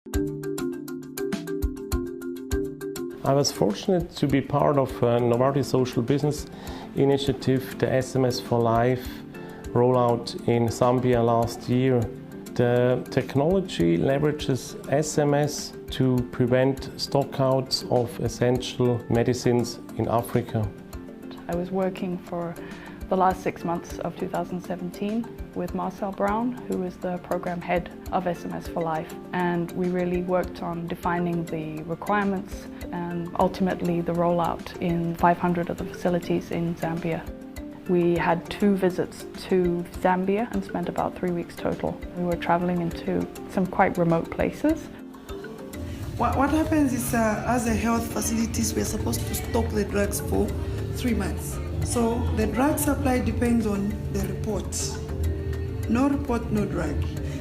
I was fortunate to be part of a Novartis social business initiative, the SMS for Life rollout in Zambia last year. The technology leverages SMS to prevent stockouts of essential medicines in Africa. I was working for the last 6 months of 2017 with Marcel Brown, who is the program head of SMS for Life, and we really worked on defining the requirements and ultimately the rollout in 500 of the facilities in Zambia. We had 2 visits to Zambia and spent about 3 weeks total. We were traveling into some quite remote places. What happens is, as a health facilities, we're supposed to stock the drugs for 3 months. So the drug supply depends on the report. No report, no drug.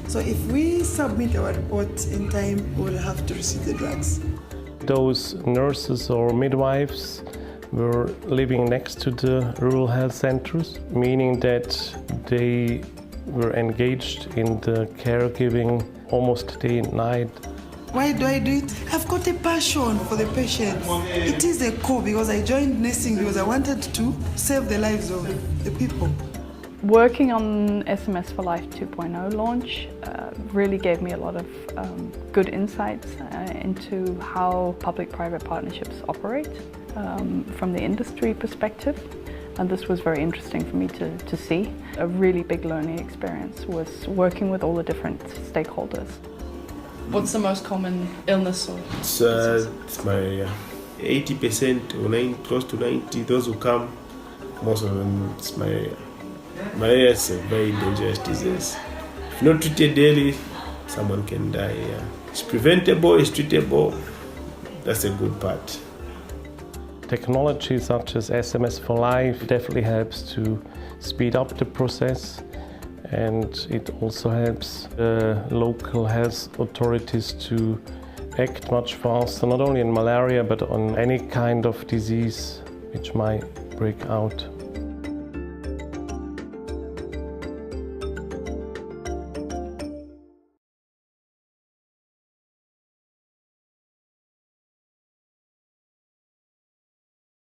So if we submit our report in time, we'll have to receive the drugs. Those nurses or midwives were living next to the rural health centers, meaning that they were engaged in the caregiving almost day and night. Why do I do it? I've got a passion for the patients. It is a core because I joined nursing because I wanted to save the lives of the people. Working on SMS for Life 2.0 launch really gave me a lot of good insights into how public-private partnerships operate from the industry perspective. And this was very interesting for me to see. A really big learning experience was working with all the different stakeholders. What's the most common illness or disease? It's my 80% or close to 90. Those who come, most of them, it's malaria is a very dangerous disease. If not treated daily, someone can die. Yeah. It's preventable, it's treatable. That's a good part. Technology such as SMS for Life definitely helps to speed up the process, and it also helps local health authorities to act much faster, not only in malaria but on any kind of disease which might break out.